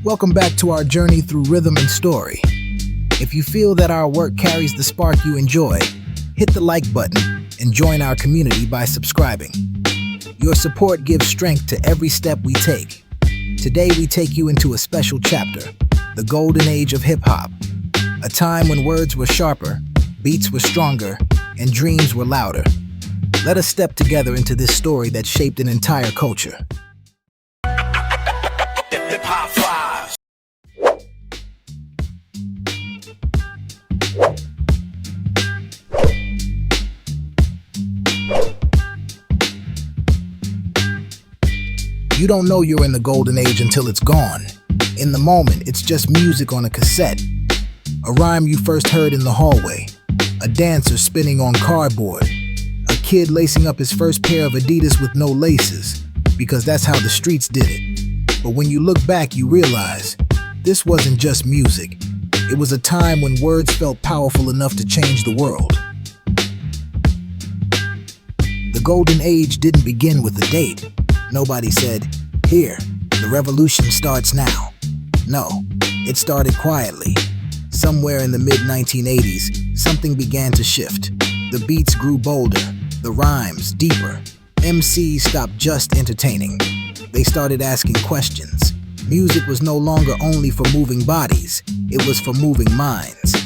Welcome back to our journey through rhythm and story. If you feel that our work carries the spark you enjoy, hit the like button and join our community by subscribing. Your support gives strength to every step we take. Today we take you into a special chapter, the golden age of hip-hop, a time when words were sharper, beats were stronger, and dreams were louder. Let us step together into this story that shaped an entire culture. You don't know you're in the golden age until it's gone. In the moment, it's just music on a cassette. A rhyme you first heard in the hallway. A dancer spinning on cardboard. A kid lacing up his first pair of Adidas with no laces, because that's how the streets did it. But when you look back, you realize this wasn't just music. It was a time when words felt powerful enough to change the world. The golden age didn't begin with a date. Nobody said, "Here, the revolution starts now." No, it started quietly. Somewhere in the mid-1980s, something began to shift. The beats grew bolder, the rhymes deeper. MCs stopped just entertaining. They started asking questions. Music was no longer only for moving bodies, it was for moving minds.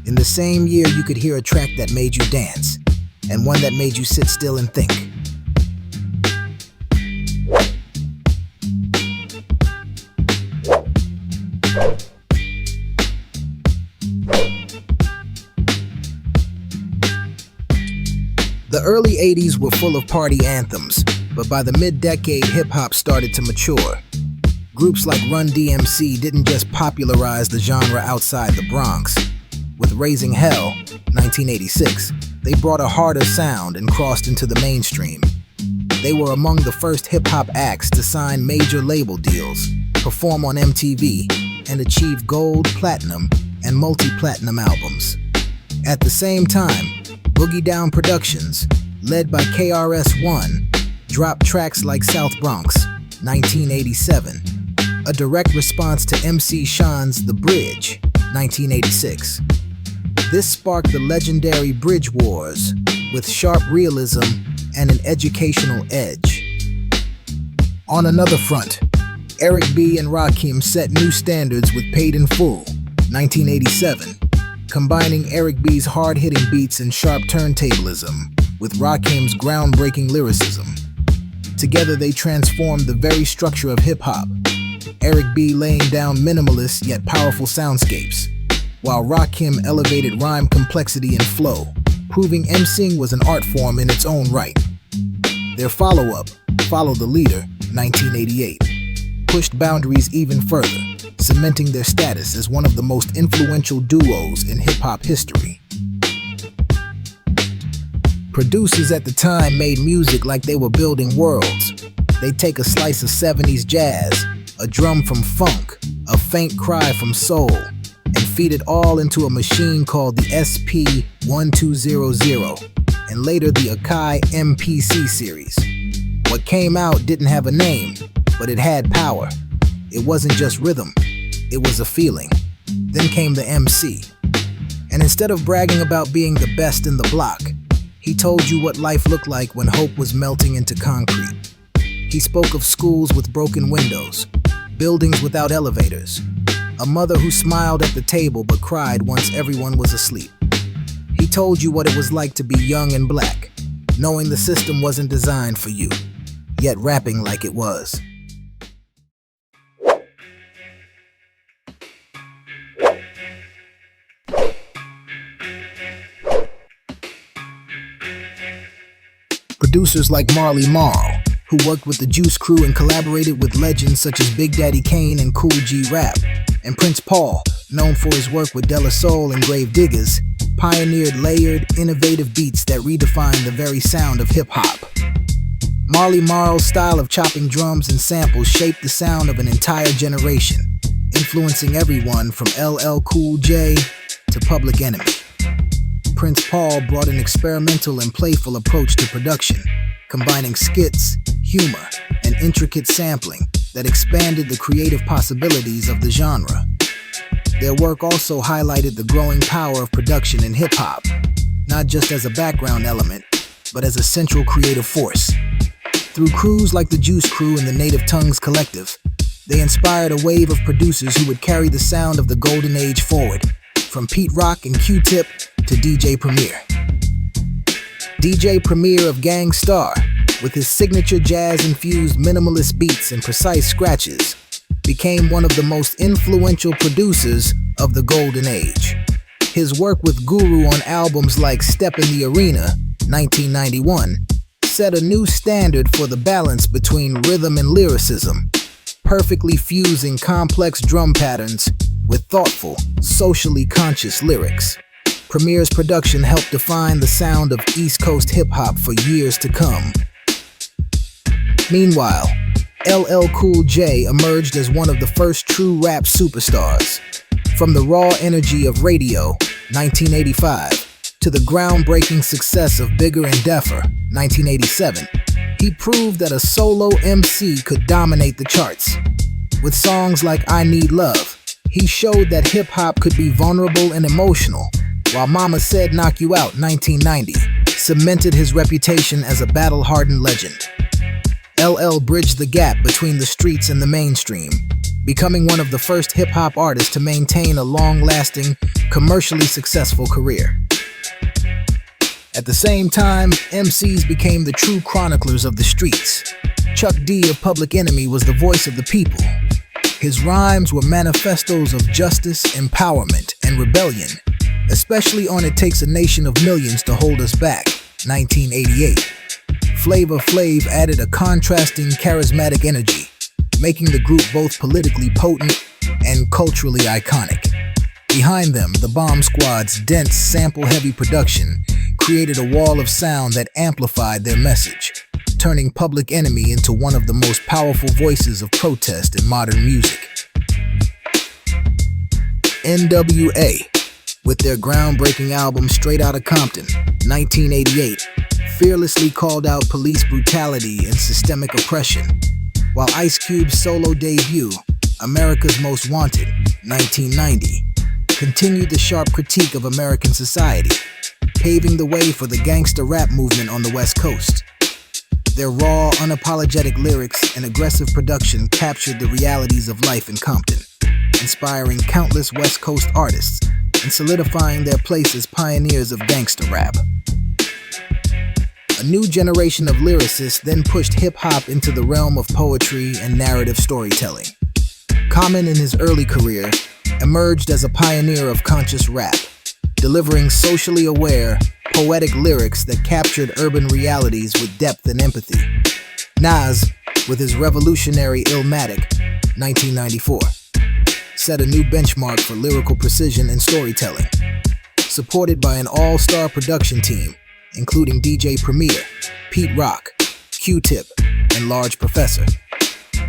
In the same year, you could hear a track that made you dance, and one that made you sit still and think. The early 80s were full of party anthems, but by the mid-decade, hip-hop started to mature. Groups like Run DMC didn't just popularize the genre outside the Bronx. With Raising Hell, 1986, they brought a harder sound and crossed into the mainstream. They were among the first hip-hop acts to sign major label deals, perform on MTV, and achieve gold, platinum, and multi-platinum albums. At the same time, Boogie Down Productions, led by KRS-One, dropped tracks like South Bronx, 1987, a direct response to MC Sean's The Bridge, 1986. This sparked the legendary Bridge Wars, with sharp realism and an educational edge. On another front, Eric B. and Rakim set new standards with Paid in Full, 1987, combining Eric B's hard-hitting beats and sharp turntablism with Rakim's groundbreaking lyricism. Together they transformed the very structure of hip-hop, Eric B laying down minimalist yet powerful soundscapes, while Rakim elevated rhyme complexity and flow, proving MCing was an art form in its own right. Their follow-up, Follow the Leader, 1988, pushed boundaries even further, cementing their status as one of the most influential duos in hip-hop history. Producers at the time made music like they were building worlds. They'd take a slice of 70s jazz, a drum from funk, a faint cry from soul, and feed it all into a machine called the SP-1200, and later the Akai MPC series. What came out didn't have a name, but it had power. It wasn't just rhythm, it was a feeling. Then came the MC. And instead of bragging about being the best in the block, he told you what life looked like when hope was melting into concrete. He spoke of schools with broken windows, buildings without elevators, a mother who smiled at the table but cried once everyone was asleep. He told you what it was like to be young and black, knowing the system wasn't designed for you, yet rapping like it was. Producers like Marley Marl, who worked with the Juice Crew and collaborated with legends such as Big Daddy Kane and Cool G Rap, and Prince Paul, known for his work with De La Soul and Grave Diggers, pioneered layered, innovative beats that redefined the very sound of hip-hop. Marley Marl's style of chopping drums and samples shaped the sound of an entire generation, influencing everyone from LL Cool J to Public Enemy. Prince Paul brought an experimental and playful approach to production, combining skits, humor, and intricate sampling that expanded the creative possibilities of the genre. Their work also highlighted the growing power of production in hip-hop, not just as a background element, but as a central creative force. Through crews like the Juice Crew and the Native Tongues Collective, they inspired a wave of producers who would carry the sound of the golden age forward, from Pete Rock and Q-Tip to DJ Premier. DJ Premier of Gang Starr, with his signature jazz-infused minimalist beats and precise scratches, became one of the most influential producers of the golden age. His work with Guru on albums like Step in the Arena, 1991, set a new standard for the balance between rhythm and lyricism, perfectly fusing complex drum patterns with thoughtful, socially conscious lyrics. Premier's production helped define the sound of East Coast hip-hop for years to come. Meanwhile, LL Cool J emerged as one of the first true rap superstars. From the raw energy of Radio, 1985, to the groundbreaking success of Bigger and Deffer, 1987, he proved that a solo MC could dominate the charts. With songs like I Need Love, he showed that hip-hop could be vulnerable and emotional, while Mama Said Knock You Out, 1990, cemented his reputation as a battle-hardened legend. LL bridged the gap between the streets and the mainstream, becoming one of the first hip-hop artists to maintain a long-lasting, commercially successful career. At the same time, MCs became the true chroniclers of the streets. Chuck D of Public Enemy was the voice of the people. His rhymes were manifestos of justice, empowerment, and rebellion, especially on It Takes a Nation of Millions to Hold Us Back, 1988. Flavor Flav added a contrasting, charismatic energy, making the group both politically potent and culturally iconic. Behind them, the Bomb Squad's dense, sample-heavy production created a wall of sound that amplified their message, turning Public Enemy into one of the most powerful voices of protest in modern music. NWA, with their groundbreaking album Straight Outta Compton, 1988, fearlessly called out police brutality and systemic oppression, while Ice Cube's solo debut, America's Most Wanted, 1990, continued the sharp critique of American society, paving the way for the gangsta rap movement on the West Coast. Their raw, unapologetic lyrics and aggressive production captured the realities of life in Compton, inspiring countless West Coast artists and solidifying their place as pioneers of gangsta rap. A new generation of lyricists then pushed hip-hop into the realm of poetry and narrative storytelling. Common in his early career, emerged as a pioneer of conscious rap, delivering socially aware, poetic lyrics that captured urban realities with depth and empathy. Nas, with his revolutionary Illmatic, 1994, set a new benchmark for lyrical precision and storytelling. Supported by an all-star production team, including DJ Premier, Pete Rock, Q-Tip, and Large Professor,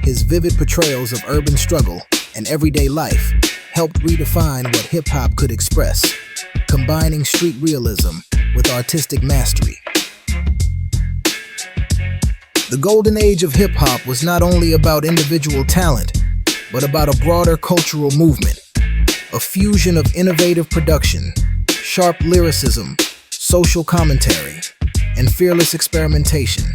his vivid portrayals of urban struggle and everyday life helped redefine what hip-hop could express, combining street realism with artistic mastery. The golden age of hip-hop was not only about individual talent, but about a broader cultural movement, a fusion of innovative production, sharp lyricism, social commentary, and fearless experimentation.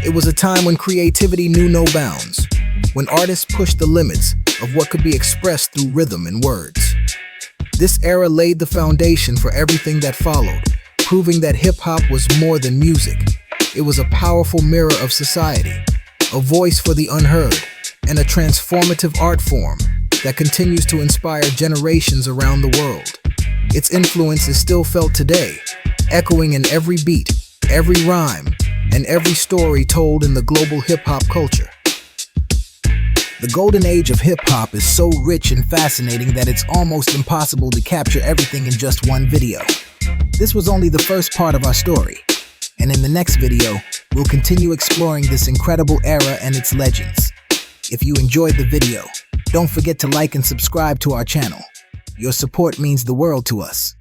It was a time when creativity knew no bounds, when artists pushed the limits of what could be expressed through rhythm and words. This era laid the foundation for everything that followed, proving that hip-hop was more than music. It was a powerful mirror of society, a voice for the unheard, and a transformative art form that continues to inspire generations around the world. Its influence is still felt today, echoing in every beat, every rhyme, and every story told in the global hip-hop culture. The golden age of hip-hop is so rich and fascinating that it's almost impossible to capture everything in just one video. This was only the first part of our story, and in the next video, we'll continue exploring this incredible era and its legends. If you enjoyed the video, don't forget to like and subscribe to our channel. Your support means the world to us.